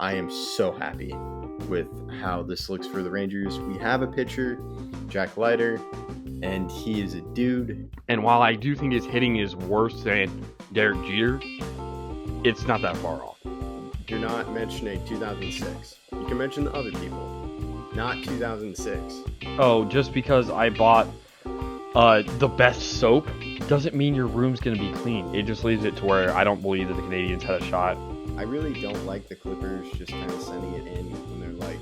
I am so happy with how this looks for the Rangers. We have a pitcher, Jack Leiter, and he is a dude. And while I do think his hitting is worse than Derek Jeter, it's not that far off. You're not mentioning 2006. You can mention the other people, not 2006. Oh, just because I bought the best soap doesn't mean your room's going to be clean. It just leaves it to where I don't believe that the Canadians had a shot. I really don't like the Clippers just kind of sending it in when they're like...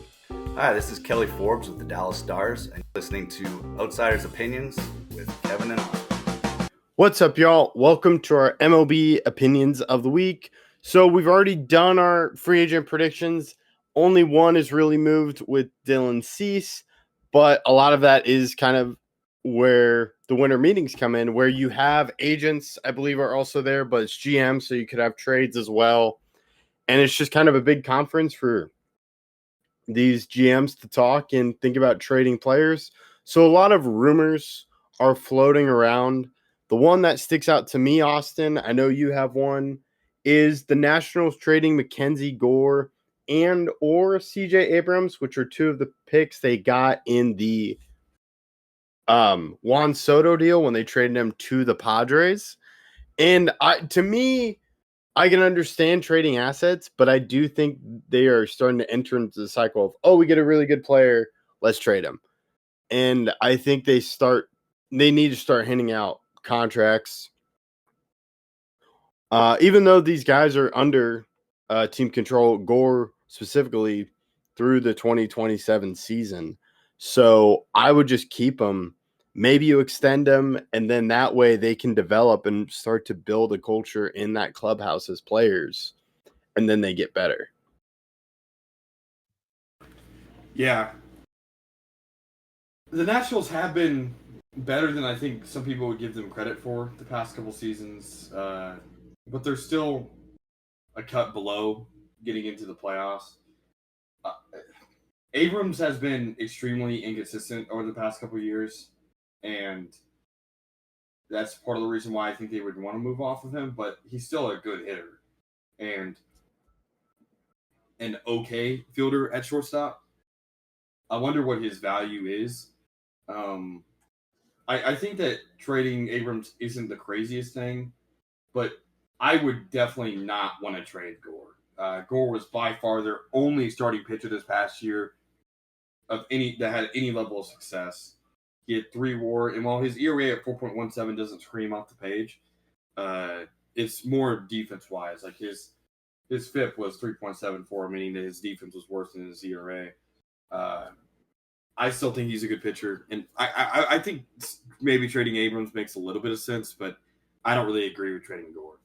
Hi, this is Kelly Forbes with the Dallas Stars, and listening to Outsiders Opinions with Kevin and Austin. What's up, y'all? Welcome to our MLB Opinions of the Week. So we've already done our free agent predictions. Only one is really moved with Dylan Cease, but a lot of that is kind of where the winter meetings come in, where you have agents, I believe, are also there, but it's GM, so you could have trades as well. And it's just kind of a big conference for these GMs to talk and think about trading players. So a lot of rumors are floating around. The one that sticks out to me, Austin, I know you have one, is the Nationals trading Mackenzie Gore and or CJ Abrams, which are two of the picks they got in the Juan Soto deal when they traded him to the Padres. And to me, I can understand trading assets, but I do think they are starting to enter into the cycle of, oh, we get a really good player, let's trade him. And I think they need to start handing out contracts. Even though these guys are under team control, Gore specifically through the 2027 season. So I would just keep them. Maybe you extend them, and then that way they can develop and start to build a culture in that clubhouse as players, and then they get better. Yeah. The Nationals have been better than I think some people would give them credit for the past couple seasons, but they're still a cut below getting into the playoffs. Abrams has been extremely inconsistent over the past couple of years, and that's part of the reason why I think they would want to move off of him, but he's still a good hitter and an okay fielder at shortstop. I wonder what his value is. I think that trading Abrams isn't the craziest thing, but I would definitely not want to trade Gore. Gore was by far their only starting pitcher this past year that had any level of success. He had 3 WAR, and while his ERA at 4.17 doesn't scream off the page, it's more defense-wise. Like his FIP was 3.74, meaning that his defense was worse than his ERA. I still think he's a good pitcher, and I think maybe trading Abrams makes a little bit of sense, but I don't really agree with trading Gore.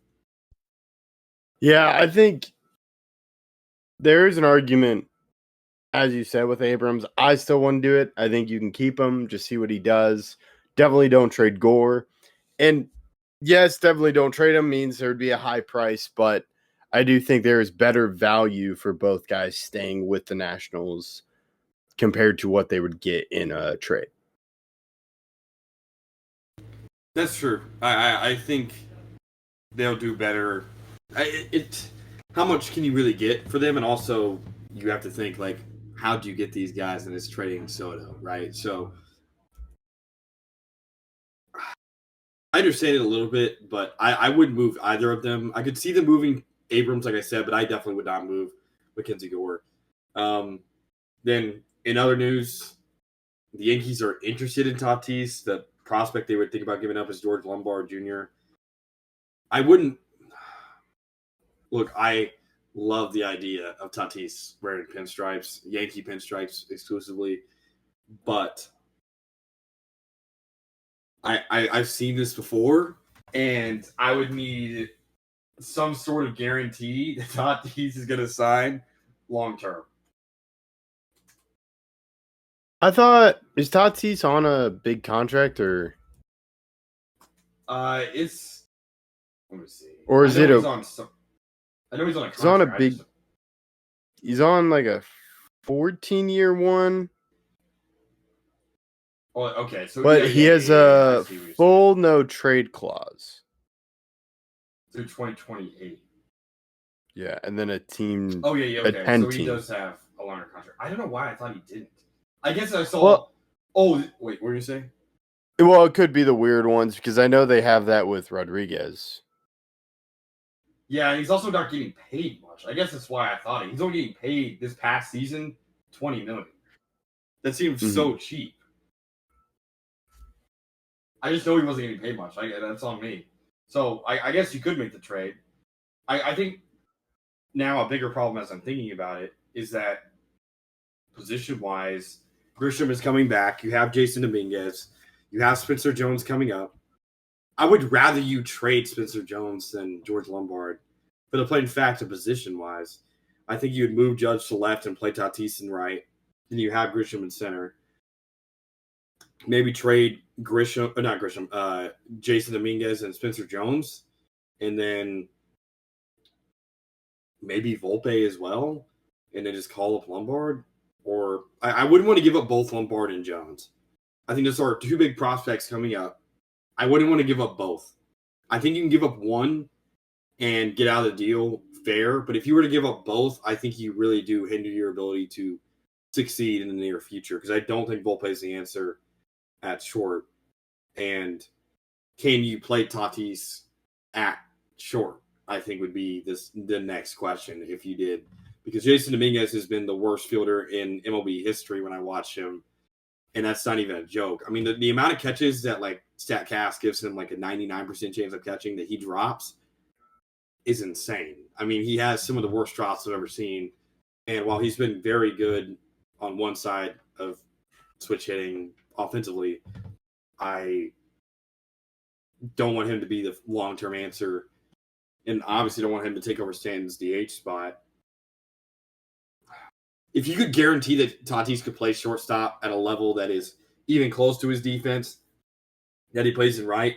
Yeah, I think there is an argument, as you said, with Abrams. I still wouldn't do it. I think you can keep him, just see what he does. Definitely don't trade Gore. And yes, definitely don't trade him means there would be a high price, but I do think there is better value for both guys staying with the Nationals compared to what they would get in a trade. That's true. I think they'll do better. How much can you really get for them? And also, you have to think, like, how do you get these guys? And it's trading Soto, right? So I understand it a little bit, but I wouldn't move either of them. I could see them moving Abrams, like I said, but I definitely would not move Mackenzie Gore. Then, in other news, the Yankees are interested in Tatis. The prospect they would think about giving up is George Lombard Jr. I wouldn't – look, I love the idea of Tatis wearing pinstripes, Yankee pinstripes exclusively, but I've seen this before, and I would need some sort of guarantee that Tatis is going to sign long term. I thought, is Tatis on a big contract or? It's, let me see. Or is it a? I know he's on a contract. He's on a big. He's on like a 14-year one. Oh, okay. So but he has a full no trade clause through 2028. Yeah, and then a team. Oh yeah, A okay. 10 So he team. does have a longer contract. I don't know why I thought he didn't. I guess I saw. Well- oh wait, what were you saying? Well, it could be the weird ones because I know they have that with Rodriguez. Yeah, and he's also not getting paid much. I guess that's why I thought he's only getting paid this past season $20 million. That seems so cheap. I just know he wasn't getting paid much. That's on me. So I guess you could make the trade. I think now a bigger problem as I'm thinking about it is that position-wise, Grisham is coming back. You have Jason Dominguez. You have Spencer Jones coming up. I would rather you trade Spencer Jones than George Lombard. For the plain fact of position-wise, I think you would move Judge to left and play Tatis in right. Then you have Grisham in center. Maybe trade Jason Dominguez and Spencer Jones. And then maybe Volpe as well. And then just call up Lombard. Or I wouldn't want to give up both Lombard and Jones. I think those are two big prospects coming up. I wouldn't want to give up both. I think you can give up one and get out of the deal fair. But if you were to give up both, I think you really do hinder your ability to succeed in the near future. Because I don't think Volpe is the answer at short. And can you play Tatis at short? I think would be the next question if you did. Because Jason Dominguez has been the worst fielder in MLB history when I watch him. And that's not even a joke. I mean, the amount of catches that like StatCast gives him like a 99% chance of catching that he drops is insane. I mean, he has some of the worst drops I've ever seen. And while he's been very good on one side of switch hitting offensively, I don't want him to be the long-term answer. And obviously don't want him to take over Stanton's DH spot. If you could guarantee that Tatis could play shortstop at a level that is even close to his defense, that he plays in right,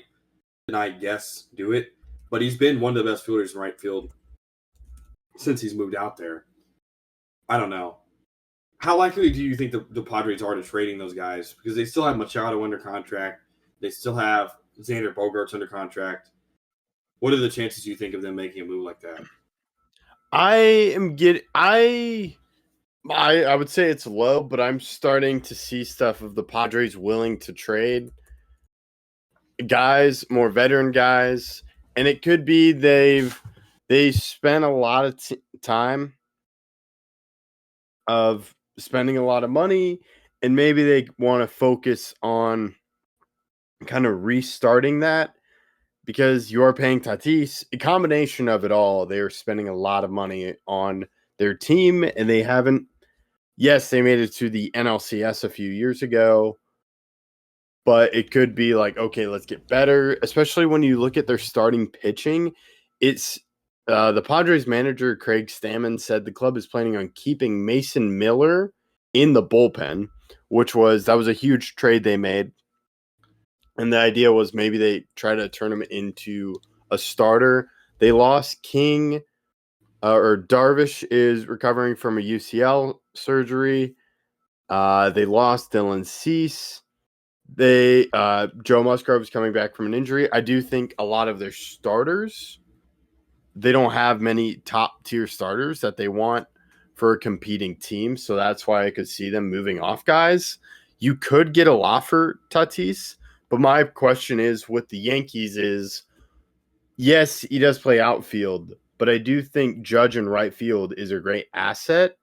then I guess do it. But he's been one of the best fielders in right field since he's moved out there. I don't know. How likely do you think the Padres are to trading those guys? Because they still have Machado under contract. They still have Xander Bogaerts under contract. What are the chances you think of them making a move like that? I would say it's low, but I'm starting to see stuff of the Padres willing to trade guys, more veteran guys, and it could be they spent a lot of time of spending a lot of money, and maybe they want to focus on kind of restarting that because you are paying Tatis. A combination of it all, they are spending a lot of money on their team, and they haven't. Yes, they made it to the NLCS a few years ago, but it could be like, okay, let's get better, especially when you look at their starting pitching. It's the Padres manager, Craig Stammen, said the club is planning on keeping Mason Miller in the bullpen, that was a huge trade they made. And the idea was maybe they try to turn him into a starter. They lost King, or Darvish is recovering from a UCL surgery. They lost Dylan Cease. Joe Musgrove is coming back from an injury. I do think a lot of their starters, they don't have many top tier starters that they want for a competing team. So that's why I could see them moving off guys. You could get a lot for Tatis, but my question is with the Yankees is, yes, he does play outfield, but I do think Judge in right field is a great asset.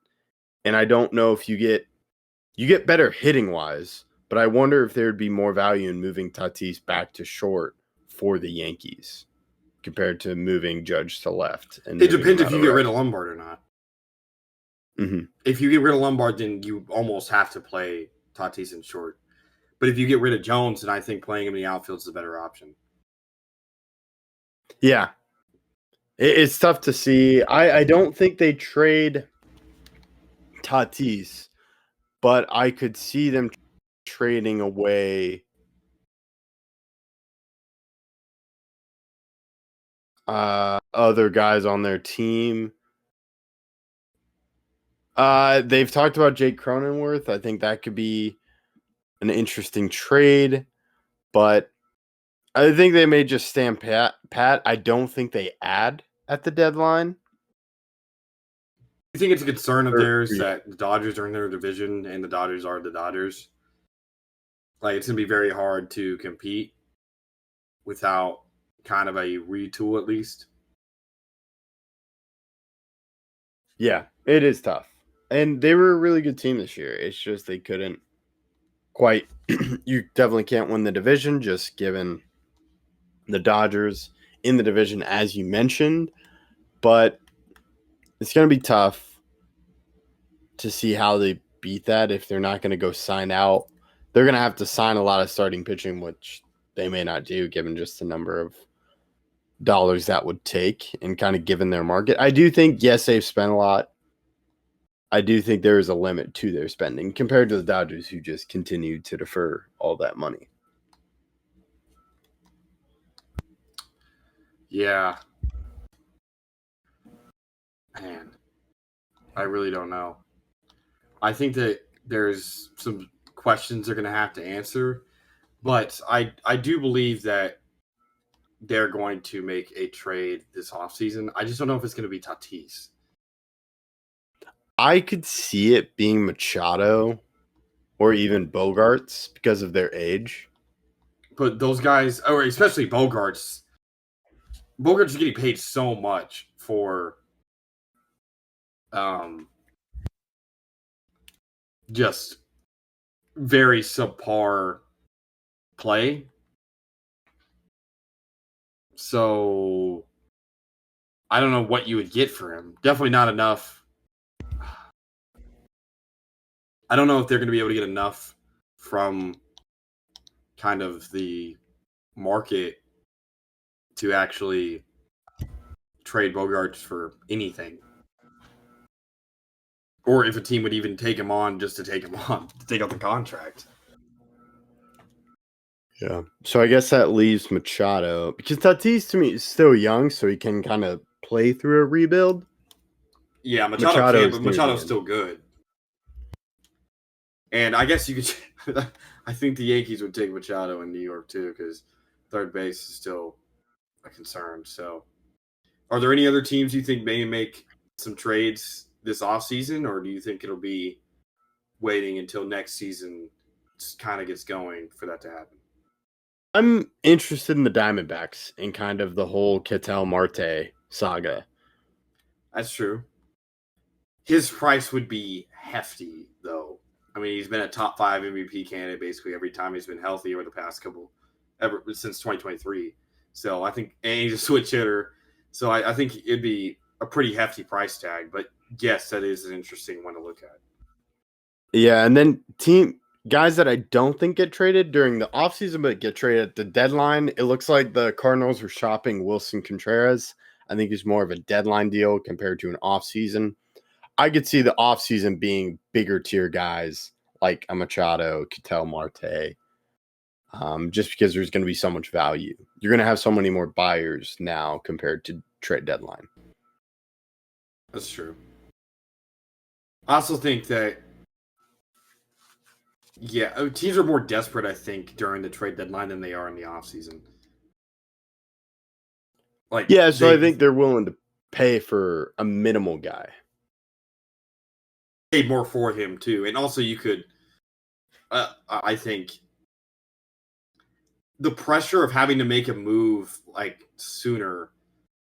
And I don't know if you get better hitting wise, but I wonder if there would be more value in moving Tatis back to short for the Yankees compared to moving Judge to left. And it depends if you get rid of Lombard or not. Mm-hmm. If you get rid of Lombard, then you almost have to play Tatis in short. But if you get rid of Jones, then I think playing him in the outfield is a better option. Yeah. It's tough to see. I don't think they trade Tatis, but I could see them trading away other guys on their team. They've talked about Jake Cronenworth. I think that could be an interesting trade, but I think they may just stand pat. I don't think they add at the deadline. You think it's a concern of Or- theirs yeah. that the Dodgers are in their division and the Dodgers are the Dodgers? Like, it's going to be very hard to compete without kind of a retool, at least. Yeah, it is tough. And they were a really good team this year. It's just they couldn't quite. You definitely can't win the division, just given the Dodgers in the division, as you mentioned. But it's going to be tough to see how they beat that if they're not going to go sign out. They're going to have to sign a lot of starting pitching, which they may not do, given just the number of dollars that would take and kind of given their market. I do think, yes, they've spent a lot. I do think there is a limit to their spending compared to the Dodgers, who just continue to defer all that money. Yeah. Man, I really don't know. I think that there's some questions they're going to have to answer, but I do believe that they're going to make a trade this offseason. I just don't know if it's going to be Tatis. I could see it being Machado or even Bogarts because of their age. But those guys, or especially Bogarts is getting paid so much for just very subpar play. So I don't know what you would get for him. Definitely not enough. I don't know if they're going to be able to get enough from kind of the market to actually trade Bogarts for anything. Or if a team would even take him on just to take him on, to take out the contract. Yeah. So I guess that leaves Machado because Tatis to me is still young, so he can kind of play through a rebuild. Yeah, Machado can, but Machado's still good. And I guess you could. I think the Yankees would take Machado in New York too, because third base is still a concern. So, are there any other teams you think may make some trades this offseason, or do you think it'll be waiting until next season kind of gets going for that to happen? I'm interested in the Diamondbacks and kind of the whole Ketel Marte saga. That's true. His price would be hefty, though. I mean, he's been a top 5 MVP candidate basically every time he's been healthy over the past ever since 2023. So I think, and he's a switch hitter. So I think it'd be a pretty hefty price tag. But yes, that is an interesting one to look at. Yeah, and then guys that I don't think get traded during the offseason but get traded at the deadline. It looks like the Cardinals were shopping Wilson Contreras. I think he's more of a deadline deal compared to an offseason. I could see the offseason being bigger tier guys like a Machado, Ketel Marte, just because there's going to be so much value. You're going to have so many more buyers now compared to trade deadline. That's true. I also think that, yeah, teams are more desperate, I think, during the trade deadline than they are in the offseason. I think they're willing to pay for a minimal guy. Paid more for him too, and also you could. I think the pressure of having to make a move like sooner,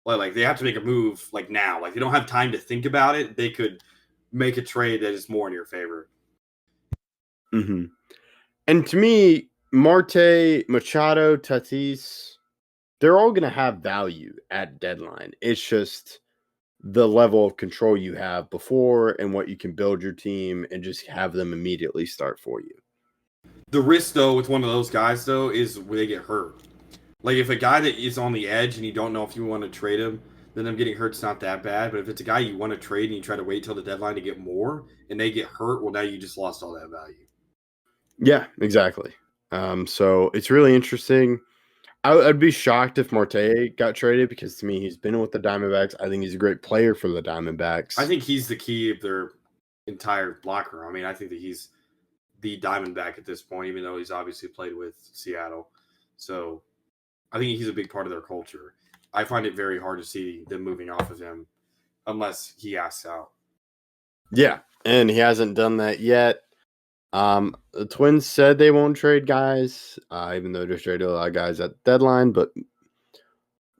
like they have to make a move like now, like they don't have time to think about it. They could make a trade that is more in your favor. Mm-hmm. And to me, Marte, Machado, Tatis, they're all going to have value at deadline. It's just the level of control you have before and what you can build your team and just have them immediately start for you. The risk, though, with one of those guys, though, is when they get hurt. Like, if a guy that is on the edge and you don't know if you want to trade him, then them getting hurt's not that bad. But if it's a guy you want to trade and you try to wait till the deadline to get more and they get hurt, well, now you just lost all that value. Yeah, exactly. So it's really interesting. I'd be shocked if Marte got traded because to me, he's been with the Diamondbacks. I think he's a great player for the Diamondbacks. I think he's the key of their entire locker room. I mean, I think that he's the Diamondback at this point, even though he's obviously played with Seattle. So I think he's a big part of their culture. I find it very hard to see them moving off of him unless he asks out. Yeah, and he hasn't done that yet. The Twins said they won't trade guys, even though they traded a lot of guys at the deadline, but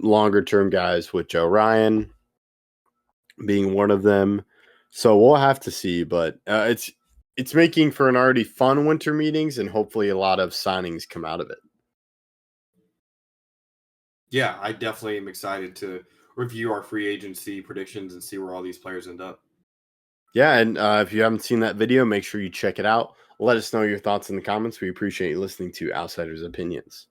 longer term guys with Joe Ryan being one of them. So we'll have to see, but it's making for an already fun winter meetings, and hopefully a lot of signings come out of it. Yeah, I definitely am excited to review our free agency predictions and see where all these players end up. Yeah, and if you haven't seen that video, make sure you check it out. Let us know your thoughts in the comments. We appreciate you listening to Outsiders Opinions.